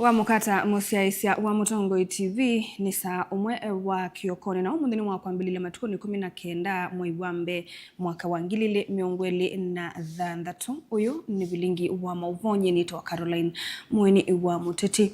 wa mukata musiaisia wa Mutongoi TV ni saa umwe wa kiokone na umuthini wa kwambilile matuko ni 19 mwei wa mbe mwaka wa 2026. Uyu ni bilingi wa mauvonye ni to Caroline Mweni wa Muteti.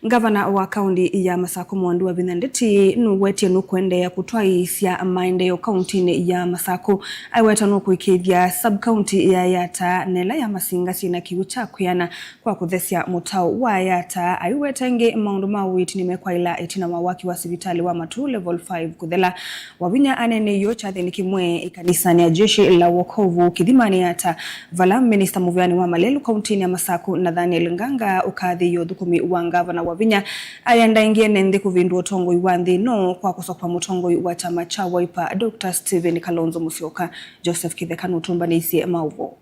Gavana wa kaunti ya Masako Mwandu wa Vinandeti nuwetie nukwende ya kutwaisya maendeleo kaunti ya Masako aiweta nukuikithia sub county ya Yata nela ya Masinga sina kiucha kuyana kwa kuthesya mutao wa Yata aiweta nge maundu mawiti nimekwaila etina wawaki wa sibitali wa Matu level 5 kuthela wavinya anene yo chathini kimwe ikanisani ya jeshi la wokovu kithimani Yata vala minister muvyani wa Malelu kaunti ya Masako na Daniel Nganga ukathi yo thukumi wa gavana wavinya ayanda ingie nende kuvindu Otongoi wa nthino kwa kusopa Mutongoi wa chama cha Wiper Dr. Stephen Kalonzo Musyoka. Joseph Kitheka nutumba niisie mauvo.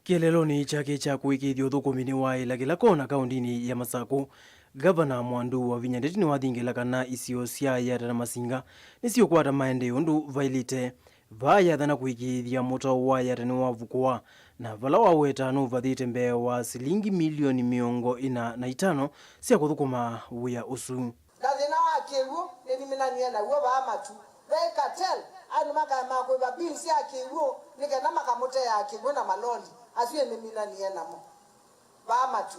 Kieleloni chake cha kuikithio thukumi wa ilagila kona kaundini ya Masako, Gavana Mwandu wa Vinandeti ni wathingila kana isio sia Yata na Masinga nisio kwata maendeleo ndu vailite vayathana kuikithia mutao wa Yata ni wavukua na vala waweta nuvathite mbee wa silingi milioni 45 cia kuthukuma wia usu. Gathina wa kiwu ni minania na uwa ba Matu they cartel anu makama kwa bills ya kiwu nikena makamote ya kiwu na maloli asiye ni minania namo ba Matu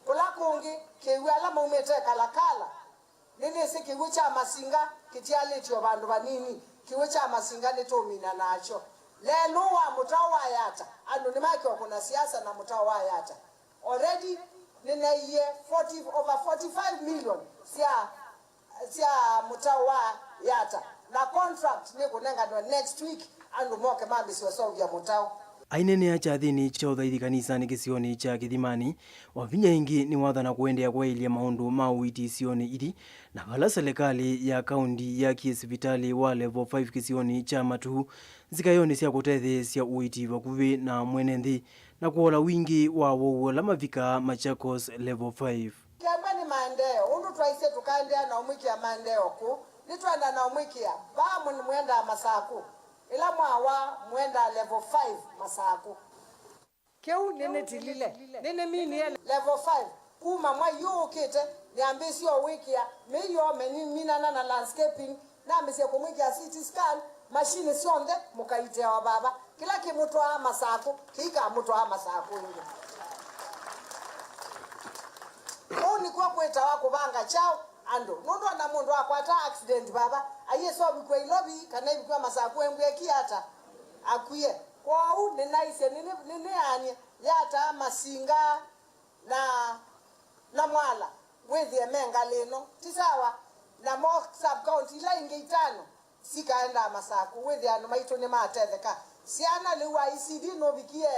kula kungi kiwu ala maumete kalakala nini si kiwu cha Masinga kitiali tio bandu banini kiwu cha Masinga nitomina nacho lelo wa mutao wa Yata anu ni maki kuna siasa na mutao wa Yata already nina ye over 45 million sia mutao wa Yata na contract ni kunenga next week anu moke mambi siwaso ya mutao ainene acha thini cha uthaithi kanisani kisioni cha Kithimani wavinya ingi ni wathana kuendea kwa ilia maundu mawiti sioni iri na vala serikali ya kaunti ya kisivitali wa level 5 kisioni cha Matu zikayoni cia kutethi cia uiti vakuvi na mwenenthi na kuola wingi wa wowo la mavika Machakos level 5. Kamba ni maendeleo undu twaise tukaendea na umwikia maendeleo ku nitwenda na umwikia bamu ni mwenda Masako ila mwawa mwenda level 5 Masako keu nene tilile nene mini level 5 kuma mwa yu kite ni ambisio wikia miyo meni minana na landscaping na ambisio kumwikia CT scan machine sionde mukaitea wa baba kila kimuto wa Masako kika muto wa Masako inge oni kwa kweta wako banga chao ando nondo na mundu akwata accident baba ayeso bikwe ilobi kana bikwe Masako embwe kiata akuye kwa u nenaise nene ani Yata Masinga na Mwala wethi emenga leno tisawa na mo sub county la ingeitano sikaenda Masako wethi anu maito ni matetheka siana liwa ICD no bikie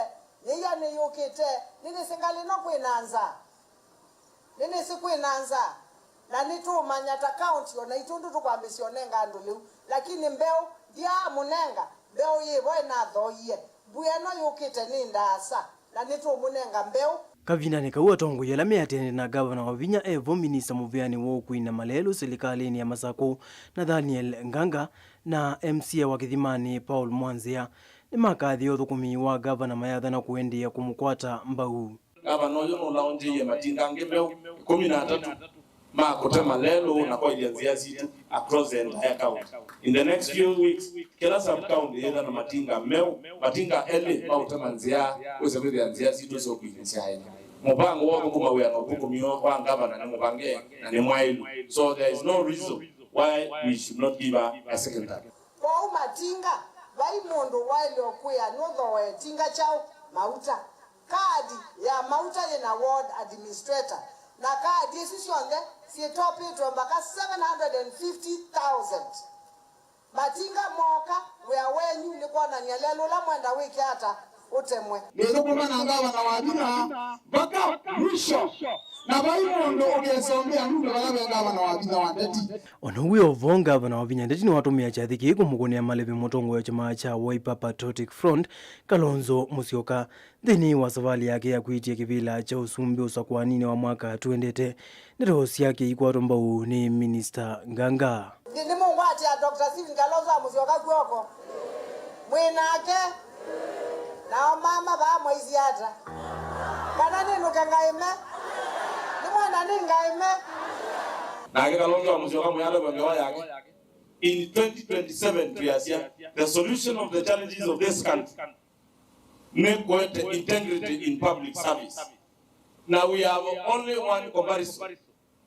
yeya ne yokete nene sengale no kwenanza nene sikwenanza na nitu manyata county ona itundu tukwambisionenga ndulu lakini mbeo dia munenga mbeo yevo na thoye bueno yokete ni ndasa na nitu munenga mbeo Kavinani kauwa tongo yela meatene na gavana wa Vinya Evo minista muvyani wokui na Malelu serikalini ya Masako na Daniel Nganga na MC wa Kithimani Paul Mwanzia ni makathi uthukumi wa gavana mayathana kuendia kumukwata mbau. Gavana uyu no launje ye matinga ngembeo 13 makote Malelu na kwa ilianzia zitu across the entire county. In the next few weeks, kila sub county yenda na matinga matinga ele mautemanzia usebethi anzia zitu so kuinisia hili. Mubango wako kuma we no bukumio kwa gavana na mubange na ni mwailu. So there is no reason why we should not give her a second time. Kwa matinga vai mondo wale okuya no we tinga chao mauta kadi ya mauta na ward administrator na kadi sisonde si topi to mpaka 750,000 matinga moka we awenyu ni kwa na nyalelo la mwenda wiki hata utemwe nizo kuma na gavana wa Vinya baka mwisho na baimondo ogesongea ndume balabe gavana wa Vinya wa Ndeti Onowe ovonga gavana wa Vinya Ndeti ni watumia chathiki kumukonia malebe Mutongo ya chama cha Wiper Patriotic Front Kalonzo Musyoka thini wa safari yake ya kuitia kivila cha usumbi usakwanini wa mwaka tuendete nirosi yake ikwato mbau ni Minister Nganga ni mungwati ya Dr. Stephen Kalonzo Musyoka kwoko mwenake nao mama ba mwezi hata kana ninu kangaime ni mwana ningaime na Kalonzo Musyoka muyalo bangewa yake. In 2027 tuyasia the solution of the challenges of this country make integrity in public service. Now we have only one comparison.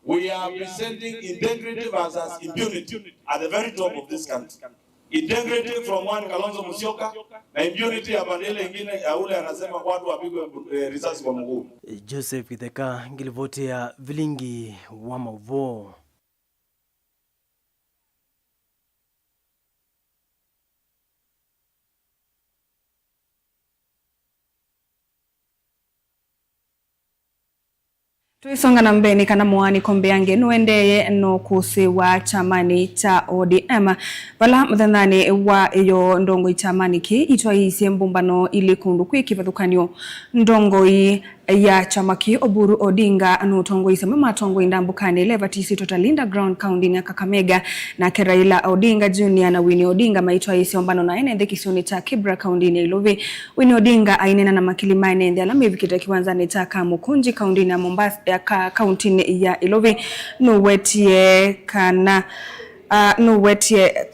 We are presenting integrity versus impunity at the very top of this country. Integrity from one Kalonzo Musyoka na impunity ya bandele ingine ya ule anasema watu wapigwe risasi kwa mguu. Joseph Kitheka ngilivotea vilingi wa mauvo. Tuisonga na mbeni kana mwani kombeange nuendeye no kusi wa chamani cha ODM vala mthandani wa iyo ndongo chamani ki itwa isi mbumbano ili kundu kwikivathukanio ndongo ya chamaki Oburu Odinga nutongoisa mama tongo indambukane levatisi totalinda ground county ya Kakamega na Raila Odinga Junior na Winnie Odinga maitwa isi mbano na ene kisoni cha Kibra county ya Ilovi. Winnie Odinga ainena na makilima ene alami vikita kiwanzani cha Kamukunji county na Mombasa ya county ya Ilovi nuwetie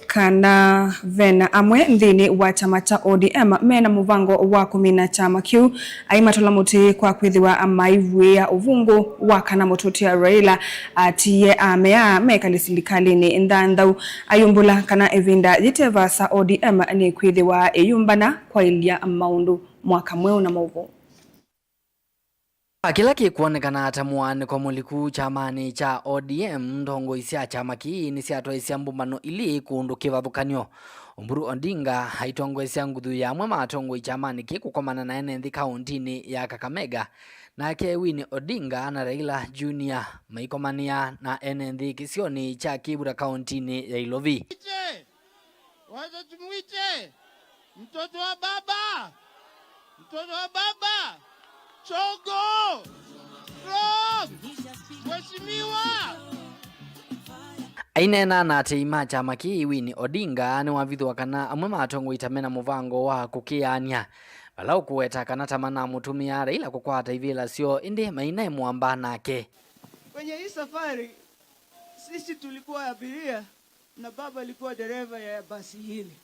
kana vena amwe nthini wa chama cha ODM mena muvango wa kumina chama kiu aimatola muti kwa kwithiwa amaivwe ya uvungu wa kana mututia Raila atiye amea mekali silikalini ndandau ayumbula kana evinda yitevasa ODM ni kwithiwa eyumbana kwa ilia maundu mwaka mweu na mauvu. Kila kikuonekana atamuane kwa muliku chamani cha ODM ndongo isia chama kii ni siatwa isia mbumbano ili kundu kivathukanio. Oburu Odinga haitongo isia nguthu ya mwe matongo ichamani ki kukomana na ene nthi kauntini ya Kakamega na ke Winnie Odinga na Raila Junior maikomania na ene nthi kisioni cha Kibra kauntini ya Ilovi. Wacha tumuite mtoto wa baba, mtoto wa baba Chogo! Rob! Mheshimiwa! Ainena na teima chama ki Winnie Odinga ni wavithu wakana amwe matongo itamena muvango wa kukiania balau kuweta kana tamana mutumia Raila kukwata ivila sio indi maina muamba nake. Kwenye hii safari sisi tulikuwa abiria na baba alikuwa dereva ya basi hili.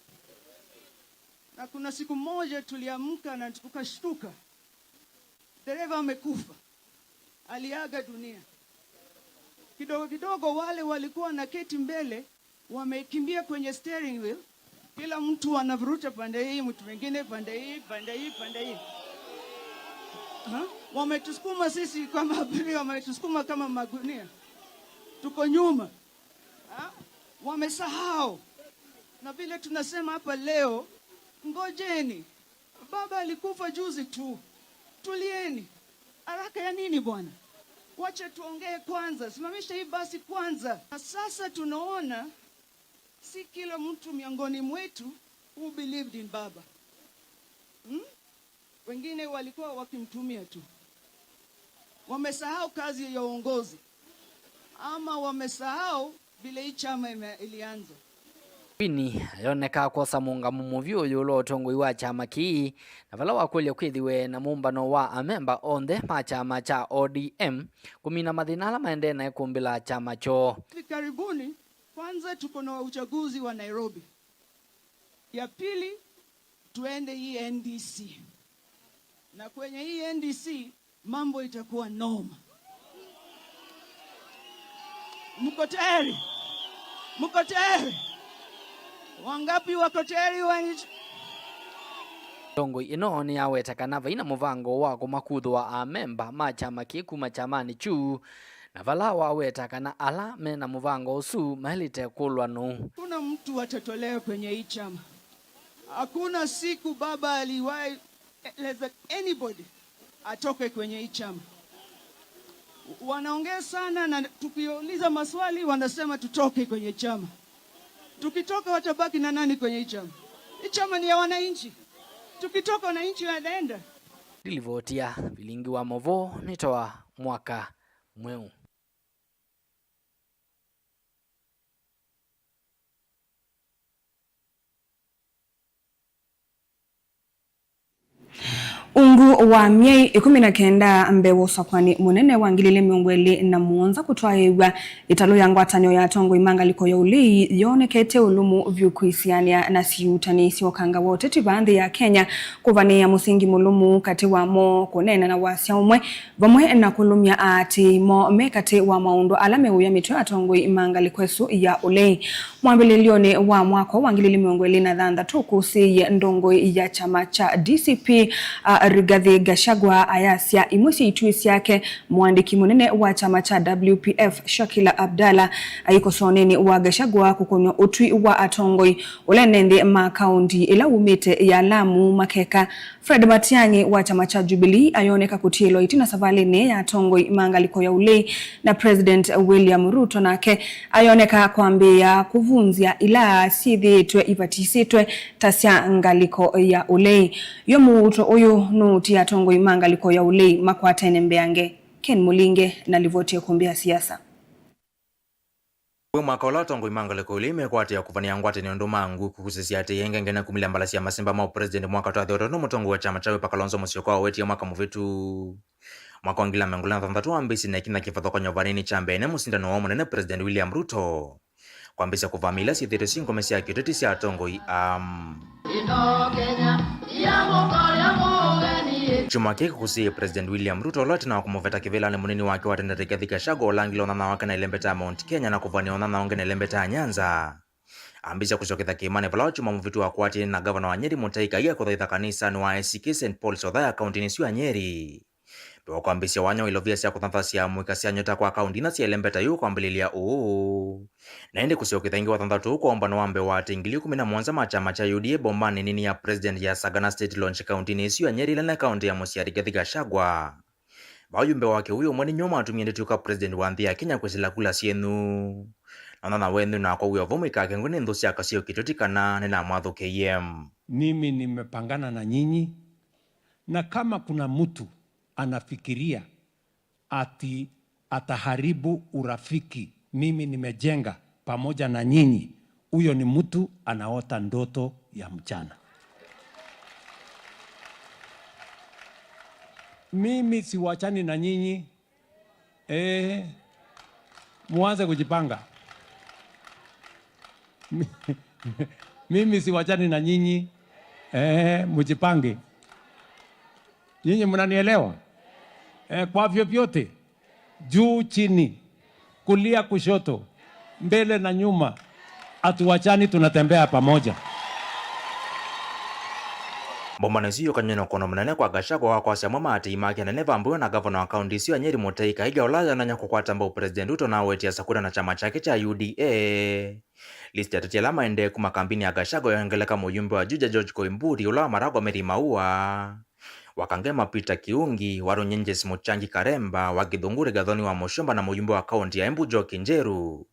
Na kuna siku moja tuliamka na tukashtuka. Dereva amekufa. Aliaga dunia. Kidogo kidogo wale walikuwa na keti mbele wamekimbia kwenye steering wheel. Kila mtu anavuruta pande hii, mtu mwingine pande hii, pande hii, pande hii. Wametusukuma sisi kama abiria, wametusukuma kama magunia. Tuko nyuma. Wamesahau. Na vile tunasema hapa leo, ngojeni. Baba alikufa juzi tu. Tulieni. Haraka ya nini bwana? Wacha tuongee kwanza. Simamisha hii basi kwanza. Na sasa tunaona si kila mtu miongoni mwetu who believed in baba. Wengine walikuwa wakimtumia tu. Wamesahau kazi ya uongozi. Ama wamesahau vile hii chama ilianza. Winnie yoneka kosa muungamo muvyo yulo tongo wa chama kii na vala wakulia kwithiwe na mumbano wa amemba onthe ma chama cha ODM kumina mathinala maende na ikumbila chama cho. Karibuni kwanza tuko na uchaguzi wa Nairobi. Ya pili tuende hii NDC. Na kwenye hii NDC mambo itakuwa noma. Mko tayari? Mko tayari? Wangapi wako tayari wanji? Tongo ino ni aweta kana vaina muvango wa kumakuthwa amemba ma chama kikuma chamani chu na vala waweta kana ala mena muvango usu mahelite kulwa nu. Kuna mtu atatolewa kwenye hii chama. Hakuna siku baba aliwahi let anybody atoke kwenye hii chama. Wanaongea sana na tukiuliza maswali wanasema tutoke kwenye chama. Tukitoka watabaki na nani kwenye hii chama? Hii chama ni ya wananchi. Tukitoka wananchi wanaenda. Nilivotia vilingi wa movo nitoa mwaka mweu. Undu wa miei 19 mbewo usakwani munene wa ngilile miongweli na muonza kutwaiwa italo ya ngwatanio ya tongo imangaliko ya ulei yonekete ulumu vyukuisiania na siutani siokanga wote tibandhi ya Kenya kuvania musingi mulumu kati wa mo kunena na wasia umwe vamwe na kulumia ati mo mekate wa maundo alame uya mito ya tongo imangaliko esu ya ulei mwambili lione wa mwako wa ngilile miongweli na dhanda tukusi ya ndongo ya chama cha DCP Rigathi Gachagua ayasia imwesi ituisi yake mwandiki munene wa chama cha WPF Shakila Abdalla ayikosoneni wa Gachagua kukonyo utwi wa atongoi ulenende makaundi ila umite ya Lamu Makeka. Fred Matiang'i wa chama cha Jubilee ayoneka kutilo itina savalene ya atongoi mangaliko ya ulei na President William Ruto nake ayoneka kwambia kuvunzia ila sithitwe ivatisitwe tasya ngaliko ya ulei yomu uto uyu nuti ya tongo imangaliko ya ulei makwata enembeange Ken Mulinge na livoti ya kumbia siasa. Mwaka ola tongo imangaliko ulei mekwata ya kuvania ngwate ni ndomangu kukusisi ate yengengena kumila mbalasi ya masimba mao president mwaka toa theotono mutongo wa chama chawe pakalonzo musiyoko wa weti ya mwaka muvitu mwaka wangila mengula nthantatu ambisi na ikina kifadho kwa nyovanini chambene musindano wa munene President William Ruto kwa mbisi ya kuvamila si 35 mesi ya kitoti si atongo chuma keke kusiye President William Ruto lote na wakumuveta kivela ni munini wake watenda Rigathi Gachagua olangilo nana wake na ilembeta Mount Kenya na kuvania nana wange na ilembeta Nyanza ambisa kusoketha kimane vala chuma muvitu wa kwati na governor wa Nyeri Mutaika iya kuthaitha kanisa ni wa ACK St. Paul Sodhaya county ni siwa Nyeri pewa kwa ambisi ya wanyo ilovia siya kuthanthasi ya mwikasi ya nyota kwa kaunti na siya ilembeta yu kwa mbililia na indi kusioketha ingi wathantatu kwa ombano wambe wa tingili 11 machama cha UDA bombani nini ya president ya Sagana State Launch County ni siwa Nyeri na county ya Musia Rigathi Gachagua bayumbe wake huyo mwani nyoma atumie ndetuka president wa nthi ya Kenya kwesila kula sienu na wenu na kwa huyo vomu ikake ngune ndosi akasio kitotikana nena mwadho KM. Mimi nimepangana na nyinyi na kama kuna mtu anafikiria ati ataharibu urafiki mimi nimejenga pamoja na nyinyi, huyo ni mtu anaota ndoto ya mchana. Mimi siwachani na nyinyi, muanze kujipanga. Mimi siwachani na nyinyi, mujipange. Nyinyi mnanielewa? Kwa vyovyote, juu chini, kulia kushoto, mbele na nyuma, atuwachani tunatembea pamoja. Bombana siyo kanyeno kono mnene kwa Gachagua kwa siya mwama ati imaki na neva ambuyo na governor wa county siyo Nyeri Mutaika higa olaja na nyako kwa tamba President Ruto na weti ya sakura na chama chake cha UDA. Listi ya tatiala maende kuma kampini ya Gachagua yohengeleka muyumbe wa Juja George Koimburi ula Maragwa Meri Maua. Wakangema Peter Kiungi, Waro Nyenjes Muchangi Karemba, Wagithunguri Gathoni wa Mushomba na muyumbe wa kaunti ya Embu Joki Njeru.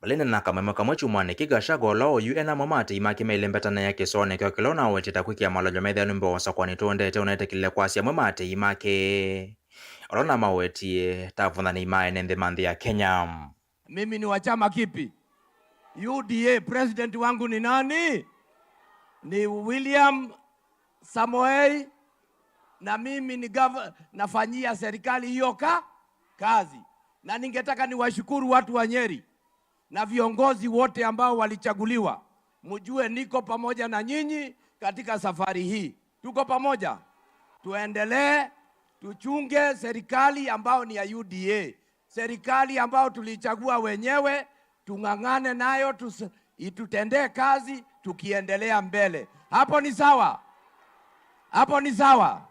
Walene na kamemeka mwechu mwaniki Gachagua lao UNA mamati imaki meilembeta na yake sone kwa kilona wetita kwiki ya malojo medhe numbe wasa kwa nitonde te unete kile kwa siya mamati imake. Olona mawetie tafuna ni imae nende mandhi ya Kenya. Mimi ni wachama kipi? UDA president wangu ni nani? Ni William Samoei na mimi ni nafanyia serikali hiyo kazi. Na ningetaka niwashukuru watu wa Nyeri na viongozi wote ambao walichaguliwa. Mjue niko pamoja na nyinyi katika safari hii. Tuko pamoja. Tuendelee, tuchunge serikali ambao ni ya UDA. Serikali ambao tulichagua wenyewe, tung'ang'ane nayo, itutendee kazi tukiendelea mbele. Hapo ni sawa? Hapo ni sawa?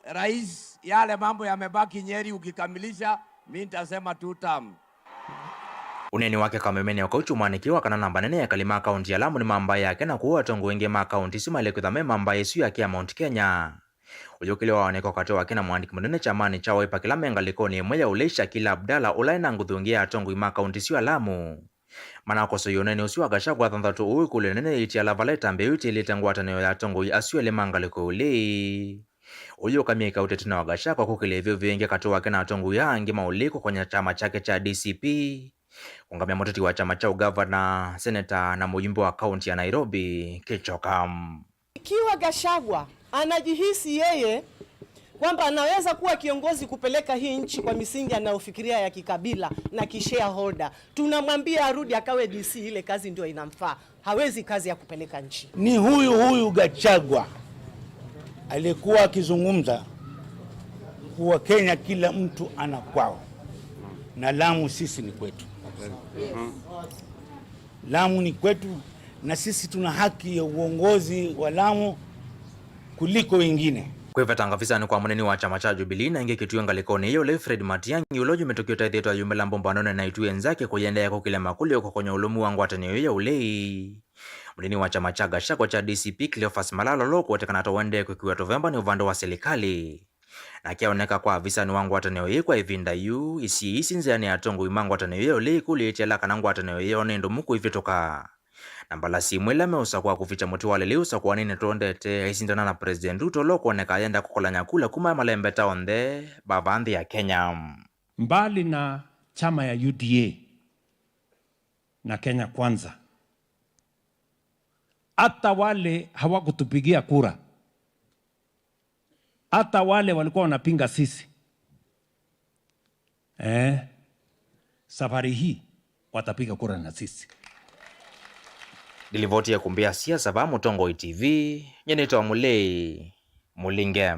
Rais, yale mambo yamebaki Nyeri ukikamilisha, mimi nitasema 2 term. Uneni wake kamemeni ya kauchu mwanikiwa kana namba nene ya kalima kaunti ya Lamu ni mamba yake na kuwa tongo wenge makaunti sumale kuthame mamba yesu yake ya Mount Kenya. Ujokile wa waneko kato wake na mwandiki mwenene chamani chawa ipa kila mengaliko ni mweya uleisha kila Abdalla ulaina ngudhungia ya tongo ima kaunti siwa Lamu. Mana koso yoneni usiwa Gachagua thantatu uwi kule nene iti ala valeta mbeuti ilitangwa taneo ya tongo asuwe le mangaliko ule. Uyo kamia ikautete wa Gachagua kukile hivyo vienge kato wake na tongo ya angi mauliko kwenye chama chake cha DCP. Kungamia moteti wa chama cha governor, senator na mujumbe wa kaunti ya Nairobi Kichokam. Ikiwa Gachagua anajihisi yeye kwamba anaweza kuwa kiongozi kupeleka hii nchi kwa misingi anayofikiria ya kikabila na kishareholder. Tunamwambia arudi akawe DC, ile kazi ndio inamfaa. Hawezi kazi ya kupeleka nchi. Ni huyu Gachagua alikuwa akizungumza kuwa Kenya kila mtu ana kwao na Lamu sisi ni kwetu. Lamu ni kwetu na sisi tuna haki ya uongozi wa Lamu kuliko wengine. Kwiveta ngafisani kwa muneni wa chama cha Jubilee na inge kituyo ngalikoni iyo le Fred Matiang'i uloju metokio taithitwa yumela mbombanone na itu enzake kuyenda yako kile makuli yoko kwenye ulumu wangu wataniyo ya ulei. Muneni wa chama cha Gachagua cha DCP Cleophas Malala loko watekana towende kukiwa Novemba ni uvando wa serikali. Na kiaoneka kwa avisani wangu wataniyo ye kwa ivinda yu isi nzani ya tongu imangu wataniyo ya ulei kuli itiala kanangu wataniyo ya onendo muku ivitoka. Nambala simwela meusa kwa kuficha muti wale liusa kwa nini tuondete isindana na President Ruto loko neka yenda kukola nyakula kuma malembeta onde bavandi ya Kenya. Mbali na chama ya UDA na Kenya Kwanza, hata wale hawakutupigia kura, hata wale walikuwa wanapinga sisi, safari hii watapiga kura na sisi. Dilivoti ya kumbia siasa ba Mutongo TV nyenito Mulei Mulinge.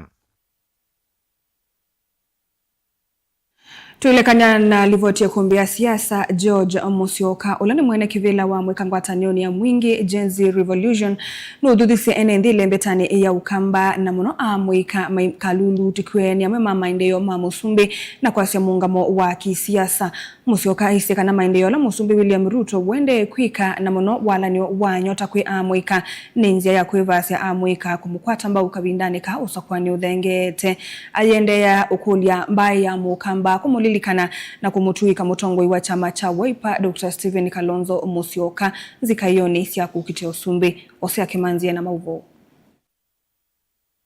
Tuilekanya na livoti ya kumbia siasa George Musyoka ulani mwene kivila wa mwekangwatanioni ya mwingi Gen Z Revolution nuudhuthisi enendhile mbetani ya ukamba na muno mwika kalulu tikweni ya mwema maendeyo ma Musumbi na kwa siya muungamo wa kisiasa. Musyoka iseka na maendeyo la Musumbi William Ruto wende kwika na muno walani wa nyota kwe mwika ninzia ya kwevasi ya mwika kumukwata mba ukabindani ka usakwani udhengete ayende ya ukulia mbai ya mukamba kumuli likana na kumutuika mutongoi wa chama cha Wiper Dr. Stephen Kalonzo Musyoka zikayoni siaku kiteo Sumbi osea kimanzie na mauvo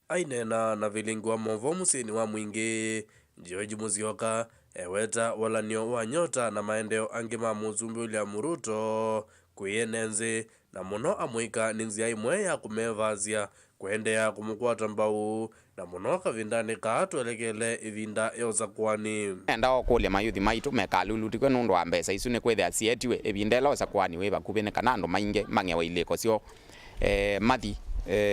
ainena na vilingu wa movo musini wa mwingi George Musyoka eweta walanio wa nyota na maendeo angema Musumbi William Ruto kuyenenzi na muno amwika ninzia imwe ya kumevazia kuendea kumukwata mbau na muno kavindani kaatwelekele ivinda yoza kwani enda okulia mayuthi maitu mekalulu tikwe nundu wa mbesa isu ni kwethia sietiwe ivindela yoza kwani we bakubene kanando mainge mange wa ileko sio mathi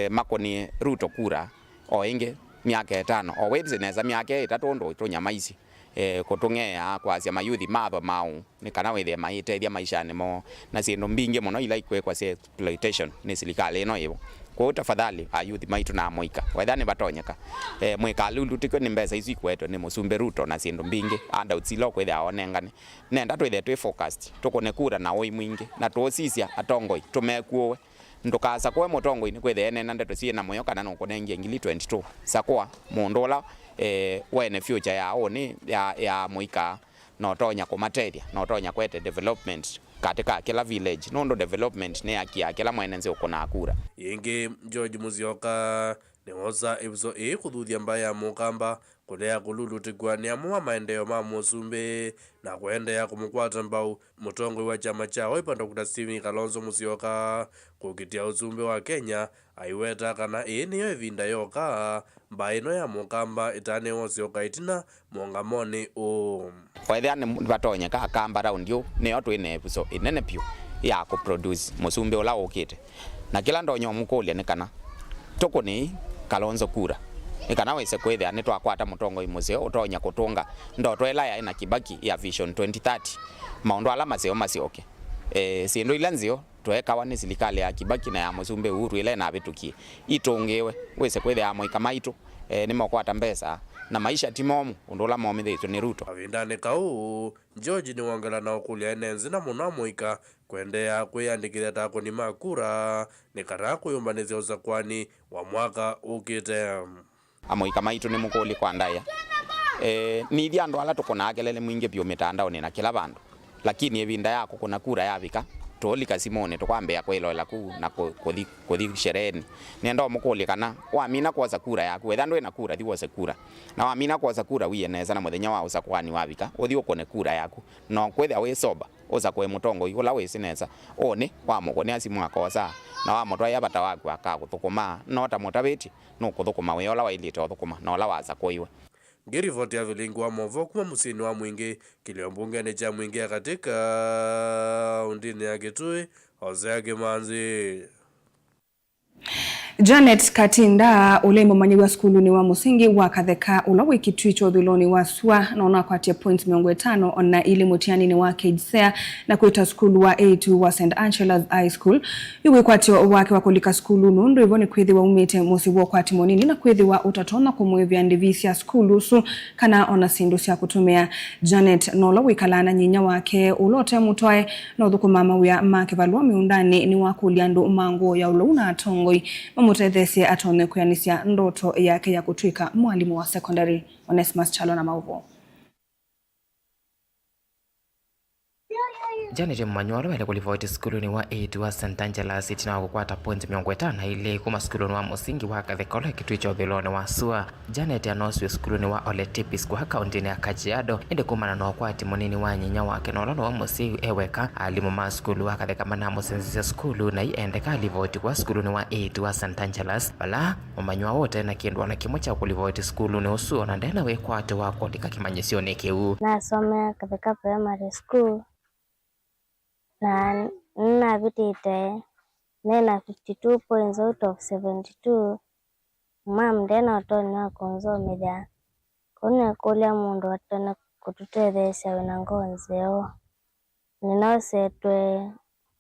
makoni Ruto kura o inge miaka 5 o webse neza miaka 3 ndo itonyamaisi kutungea kwasia mayuthi matho mau ni kana wethia maitethia maishani mo na sindu mbinge muno ila ikwe kwa exploitation ni serikali ino ivo kwa tafadhali ayuthi maitu na moika wethani batonyeka mwekalulu tikwe ni mbesa isu ikweto ni Musumbi Ruto na sindu mbinge anda utsilo kwethia onengane nenda twethe twi focused tukone kura na oi mwingi na tuosisia atongoi tumekuwe ndukasa kwa Mutongo ni kwethia enena ndeto sie na moyo kana nukunengia ngili 22 sakwa mundola wene future ya oni ya muika notonya kumateria notonya kwete development katika kila village nondo development ne akia kila mwenenze ukona akura yingi George Musyoka ni hoza ibzo kudhuthia mbaya mukamba kulea kululutikwa ni amua maendeo ma Musumbi na kuendea kumukwata mbau Mutongo wa chama cha Wiper Dr. Stephen Kalonzo Musyoka kukitia uzumbi wa Kenya aiweta kana niyo ivinda yoka mbaino ya mukamba itane Musyoka itina mongamoni wethia ni batonyeka kamba round yo ne otwe ne so inene pio ya ku produce Musumbi ola okite na kila ndonyo mukulia ni kana toko ni Kalonzo kura ikana wese kwethia ni twakwata Mutongo imuseo utonya kutunga ndoto ela ya ina Kibaki ya Vision 2030 maondo ala maseo masioke sindu ila nzio twekawa ni serikali ya Kibaki na ya Musumbi Uhuru ile na bitukie itongewe wese kwethia amwe kama itu ni mokwata mbesa na maisha timomu undola momithitwe ni Ruto avindane kau George ni wangala na okulia enenzi na muno muika kuendea kuyandikithia tako ni makura ni kara kuyumbanithia usakwani wa mwaka ukite amoika maitu ni mukuli kwa ndaya ni thiando ala tukona akelele mwingi pio mitandao ni na kila bandu lakini evinda yako kuna kura yavika tolika simone tukwambia kwilola ku na kuthi shereni nenda mukuli kana wamina kwoza kura yaku wetha ndwina kura thi wose kura na wamina kwoza kura wiye neza na muthenya wa usakwani wabika uthi ukone kura yaku no kwetha wi soba uza kwe mutongo igula wi sineza one wa mugone asimu akosa na wa mutwa yabata waku akaguthukuma no ta mutabiti no kuthukuma wi ola wailite uthukuma no ola waza kuiwe Ngirivoti ya vilingu wa Movo kuma musini wa Mwingi kilio mbungeni cha Mwingi katika undini ya Kitui Hosea Kimanzi. Janet Katinda ule mumanyiwa skulu ni wa musingi wa Katheka ula wikitwi chodhuloni wa SUA na unakwatia point 50 na ili mutiani ni wa Kejsea na kuita skulu wa A2 wa St. Angela's High School yuwe kwatio wake wakulika skulu nundu hivyo ni kwethi wa umite musi wa kwa timonini na kwethi wa utatona kumwevya ndivisia skulu su kana ona sindusi ya kutumia Janet nola wikalana nyinya wake ulote mutoe na udhuku mama wia makivalua miundani ni wakuliandu mango ya ulauna atongoi Mutethesi atone kuyanisia ndoto yake ya kutwika mwalimu wa secondary. Onesimus Chalo na Mauvo. Janet Mmanywalo wale kulivoiti skulu ni wa 8 wa St. Angela's City na wakukwata point 50 ile kuma skulu ni wa musingi wa Katheka kitu icho dhiloni wa SUA. Janet anoswe skulu ni wa Ole Tipis kwa kaunti ya Kajiado ende kumana na wakwati monini wa nyinya wake na olono wa musi eweka alimu ma skulu wa Katheka mana musenzisa skulu na iende ka livoiti kwa skulu ni wa 8 wa St. Angela's bala Mmanywalo wote na kiendwa na kimocha kulivoiti skulu ni usuo na ndena wekwate wako tika kimanyisione kiu nasomea Katheka Primary School na nina vitite nena 52 points out of 72 mam ndena otoni wakonzo media kone kulia mundu watona kututethesya wina ngonzeo ninaosetwe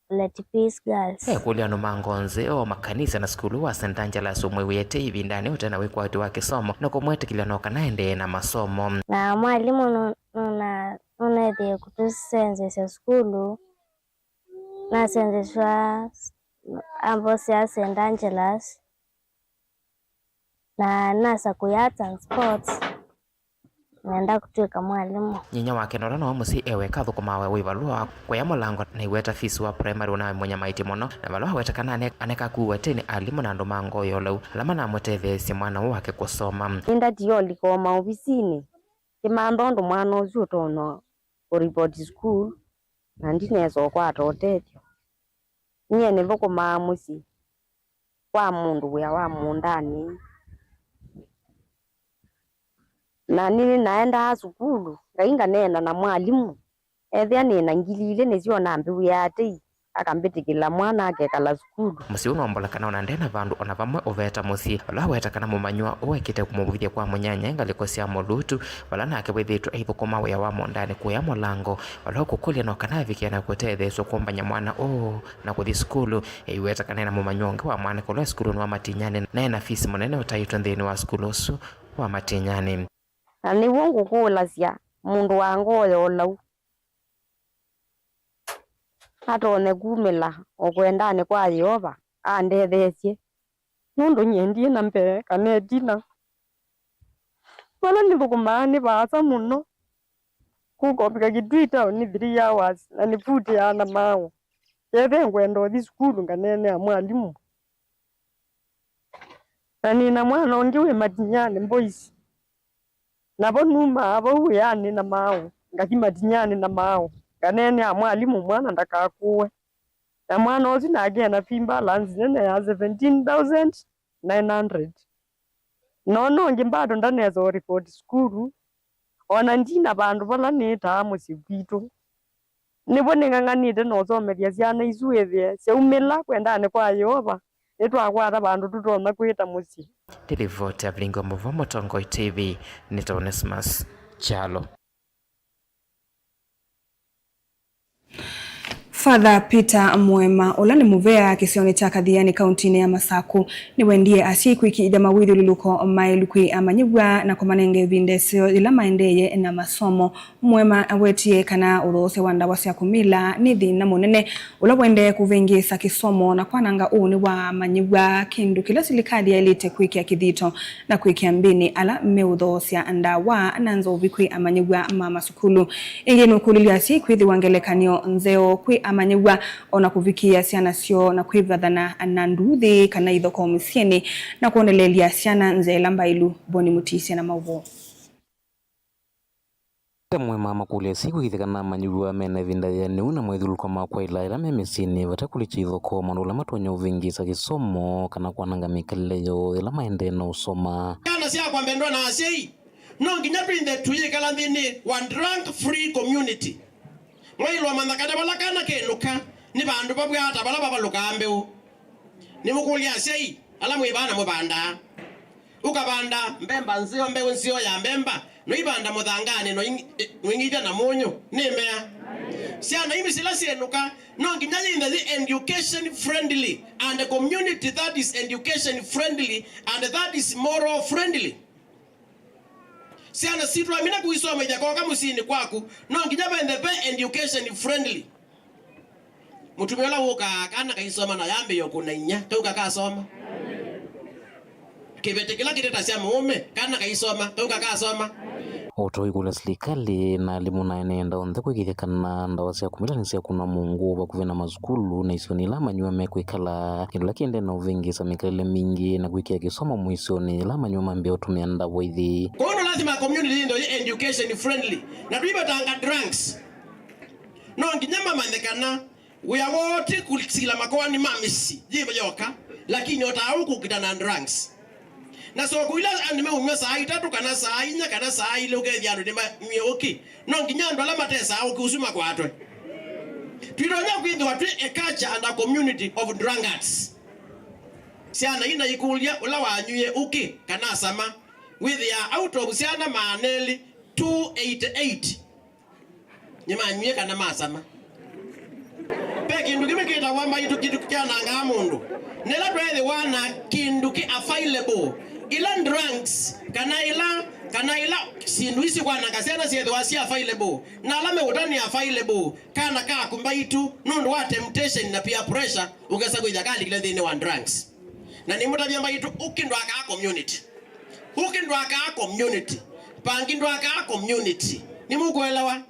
Let Peace Girls kulia no mangonzeo makanisa na skulu wa St. Angela's umwe wete hivi ndani utena wekwate wa kisomo na kumwetikila noka naende na masomo na mwalimu nunethe kutusenzesya skulu na senzeswa ambosi ya St. Angela's na nasa kuyata and sports naenda kutwika mwalimu nyinya wake norano wa musi eweka thukumawe wivalua kwa ya mulango na iweta fisi wa primary unawe mwenye maiti mono na valua weta kana aneka kuwa teni alimu na ndomango yolau lama na mutethesi mwana wake kusoma inda tiyo liko maofisini kimandondo mwana uzu tono report school na ndinezo kwa atotethyo nye nivoko maamusi kwa mundu wea wa mundani na nini naenda sukulu ngainga nena na mwalimu ethia nina ngilile nezio nambi wiate akambitikila mwana akekala sukulu musi unombola kana onandena vandu ona vamwe uveta musi wala weta kana mumanywa uwekite kumuvithia kwa munyanya ngalikosia mulutu wala nake withitwa ithukuma wea wa mondani kuya mulango wala kukulia no kana vikia na kutetheso kumbanya mwana na kuthi skulu iweta kana na mumanyonge wa mwana kulwa skulu wa Matinyani na ena fisi munene utaitwa nthini wa skulu su wa Matinyani na ni wongu kulasya mundu wangu oyolau atone kumila okwendane kwa Yehova andethesye nundu nyendie na mbere kanetina wala nithukumani basa muno kukopika kitwita ni 3 hours na nifuti yana mawo yethe ngwenda othi skulu nganene ya mwalimu na nina mwana ongi we Matinyani boys nabo numa abo yani na mawo ngaki Matinyani na mawo kanene ya mwalimu mwana ndakakuwe na mwana ozi na agena fimba lanzi nene ya 17,900 nono ngimbado ndanezo report skulu ona ndina bandu bala nita musibito nibo ning'ang'anite nosomeria ciana isu ethie ciaumila kwendane kwa Yehova nitwakwata bandu tutona kwita musi Televoti ya Vilingo Movo Motongoi TV ni Onesimus Chalo. Father Peter Mwema olani muvea kisioni cha Kathiani kaunti ya Masaku ni wendie asiku iki ida mawili luluko mailukwi amanyibwa na kumanenge vindesio ila maendeye na masomo Mwema awetie kana urose wanda wasya kumila nithi na munene ula wende kuvingisa kisomo na kwananga uni wa manyibwa kindu kila silikadi ya elite kwiki ya kidhito na kwiki ya mbini ala meudhosya andawa nanzo vikwi amanyibwa mama sukulu ingi nukulili asiku ithi wangelekanio nzeo kwi amanyigwa ona kuvikia ciana cio na kwivathana na nduthi kana ithoko misieni na kuonelelia ciana nzela mbailu. Boni Mutisia na mauvo. Temwe mama kule siku ithikana manyigwa mena vinda ya niuna mwethuluka makwa ilaira memisini vatakulicha ithoko manula matonya uvingisa kisomo kana kwananga mikaleleyo ila maende na usoma. Kana siya kwa mbendwa na asei no nginya twinde tuye kala ndini one drunk free community. Mwailwa mandakade balakana kenuka ni bandu babwata bala babaluka ambeu. Ni mukuli asei ala mwibana mubanda. Ukabanda mbemba nzio mbewe nzio ya mbemba no ibanda muthangane no ingida na munyu nimea siana imi sila sienuka no nginya in the education friendly and a community that is education friendly and that is moral friendly. Siana situ amina kuisoma ijakoka musini kwaku no nginya bende be education friendly. Mutumiola woka kana kaisoma na yambe yokuna inya tuka kasoma kibete kila kiteta sia muume kana kaisoma tuka kasoma. Otoi kula serikali na alimu na enenda onthe kwithikana ndawa cia kumitanisia kuna mungu bakuvena mazukulu na isoni la manyua mekwikala ila kiende na uvingisa mikalele mingi na kwikia kisomo mwisoni la manyua mambia utumia ndawa ithi. Kono lazima community ndo education friendly na tuiba tanga drunks no nginyama mandekana we are wote kulisila makwani mamisi jiba yoka lakini otauku kitana drunks. Na so kuila anime umya saa itatu kana saa inya kana saa ile ukethiano ndima mioki no nginyando ala matesa au kusuma kwatwe twironya kwithwa twi a culture and a community of drunkards. Siana ina ikulia ula wanyuye uki kana sama with ya out of siana maneli 288 nyima nyuye kana masama peki nduki mekita wamba itu kitu kyana nga mundu nela twethe wana kinduki available ila drunks kana ila sindu isi kwa nakasena siethe wasi available na alame utani available kana kaa kumbaitu nundu wa temptation na peer pressure ugesa kuja kali kile thini wa drunks na ni mutabia mbaitu ukindwa ka community pangindwa ka community ni mukwelewa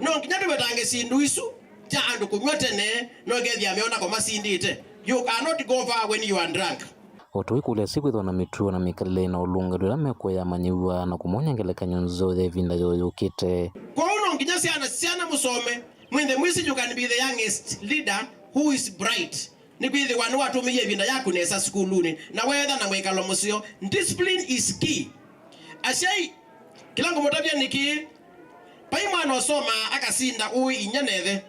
no nginya tubetange sindu isu cha andu kunywetene no gethia meona kwa masindite. You cannot go far when you are drunk. Otoi kule siku ithwa na mituo na mikalele na ulunga dula mekwa ya manyiwa na kumonya ngeleka nyonzo the vinda yoyukite. Kwa uno nginya siana musome mwende mwisi you can be the youngest leader who is bright. Ni kwithi wanu watumiye vinda yaku nesa skuluni na wetha na mwekalo musio. Discipline is key. Ashai kilango motabia niki pai mwana osoma akasinda ui inyanethe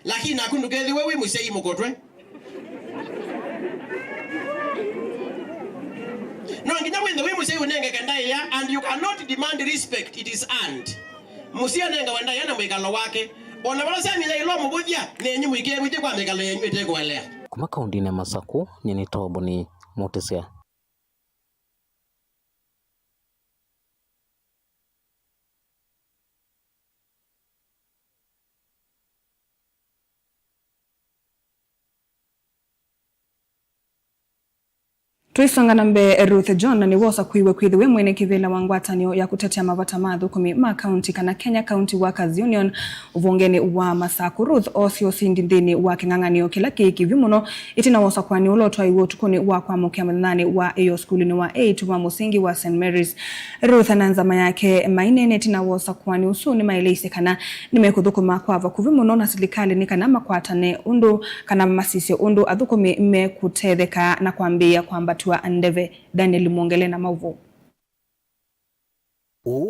lakini akundukethi wewe musei mukotwe no nginya wende we musei unenge kandai ya and you cannot demand respect, it is earned. Musia nenga wanda yana mwikalo wake ona bala sami ya ilo mubuthia nenyi mwike wite kwa mwikalo yenyu itekwelea kuma kaunti ya Masaku nyeni Boni Mutisia. Tuisonga nambe Ruth John ni wosa kuiwe kwithiwe mwene kivila wa ngwatanio ya kutetea mavata mathukumi ma county kana Kenya County Workers Union uvongeni wa Masaku. Ruth osio sindi nthini wa king'ang'anio kila kikivi muno itina wosa kwani ulotwa iwo tukuni wa kwamukia mathani wa iyo skulini wa 8 wa musingi wa St. Mary's. Ruth ananzama yake mainene itina wosa kwani usuni maileise kana nimekuthukuma kwava kuvi muno na serikali ni kana makwatane undu kana masisio undu athukumi mekutetheka na kwambia kwamba Andeve Daniel Mwongele na mauvu.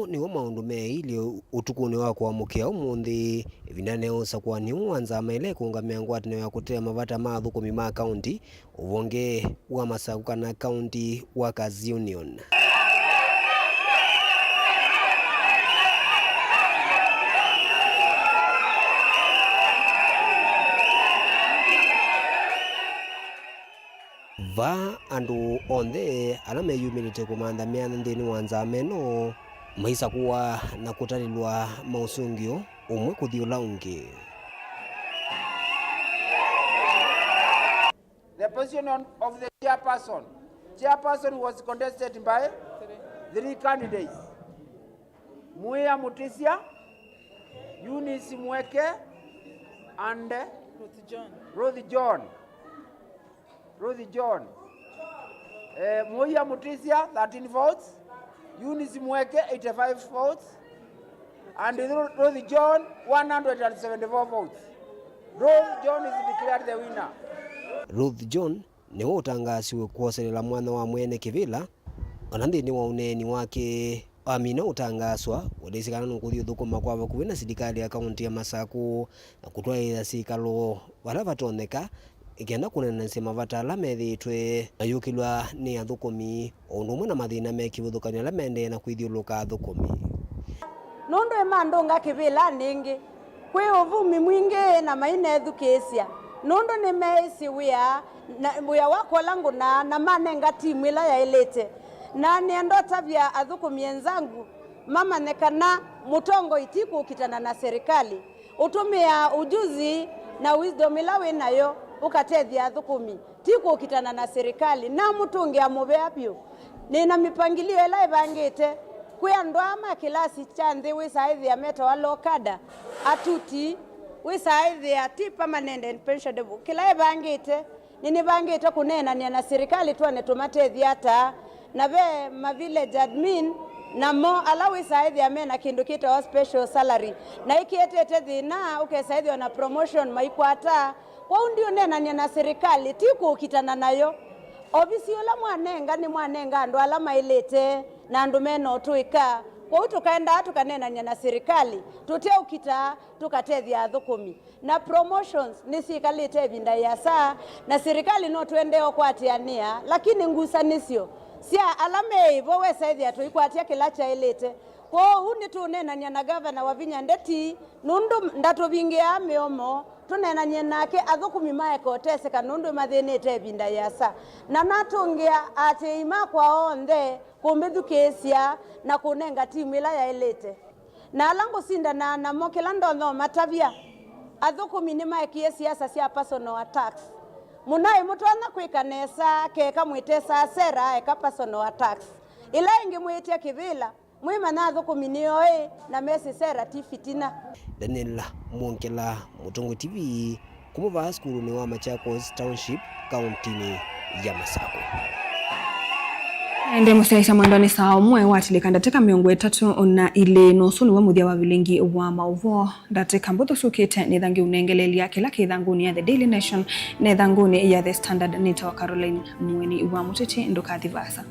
Ni wa maundu meili utukuni wa kuamukia umundi vinane osa kwa ni uanza maile kuungamia ngwatanio ya kutetea mavata mathukumi ma county uvonge wa Masaku kana County Workers Union. Va andu onthe ala meyumilite kumandamia nthini wa nzameno maisa kuwa na kutalilwa mausungio umwe kuthiula ungi. The position of the chairperson was contested by 3 candidates: Muya Mutisia, Eunice Mweke, and Ruth John. Moya Mutisia, 13 votes. Eunice Mweke, 85 votes. And Ruth John, 174 votes. Ruth John is declared the winner. Ruth John niwe utangasiwe kuoserera mwana wa mwene kivila ona nthini wa uneni wake Amina utangaswa udesikana nukuthi uthukuma kwa vakuvi na serikali ya kaunti ya Masaku na kutwaira cikalo wala vatoneka ikienda kunenanisia mavata ala methitwe na yukilwa ni athukumi undu umwe na mathina mekivuthukania ala mende na kwithiuluka athukumi nundu imandunga kivila ningi kwi uvumi mwingi na maina ethukesia nundu ni meisi wia wakola nguna na manenga timu ila yailete na niendo tabia athukumi enzangu mama nekana mutongo itiku ukitana na serikali utumia ujuzi na wisdom ila winayo ukatethia athukumi tiku ukitana na serikali na mutungi amuvea pio nina mipangilio ila ivangite kwi andu ama kilasi cha nthi wisaithia meta alokada atuti wisaithia ti permanent pensionable kila ivangite nini vangite kunenania na serikali tuone tumatethia ata na ve ma village admin na mo alawi saidi amena kindu kita special salary na ikietete thina ukesaidi na promotion maikwata kwa ndio nena na serikali tiku ukitana nayo obisi ola mwanenga ni mwanenga ndo ala mailete na andu meno tuika kwa tukaenda tukanena na serikali tute ukita tukatethia athukumi na promotions ni sikalite vinda ya saa na serikali no tuendeo kwatiania lakini ngusanisio sia alame hivyo wesaithia tuikwatia kila cha elete kwa huni tunenania na gavana wa Vinya Ndeti nundu ndatuvingia miomo tunenania nake athukumi maeko teseka nundu mathinite vinda yasa na natungia ati ima kwa onthe kumbithukesia na kunenga timu ila ya elete na alangu sinda na mokela ndotho matavia athukumi ni maekie siasa sia personal attacks munai mutwana kwikanesa keka mwitesa sera eka personal attacks ila ingi mwitia kivila mwima na athukumi nioe na mesi sera ti fitina Daniel Monkela Mutongo TV kumuva skulu ni wa Machakos Township kaunti ya Masaku ende musaisa mwandani saa umwe watilika ndateka miongo 3 na ile nusu ni wa muthia wa vilingi wa mauvo ndateka mbuthu sukite ni thangi unengelelia kila kithanguni ya The Daily Nation na thanguni ya The Standard nita wa Caroline Mweni wa Muteti ndokathi vasa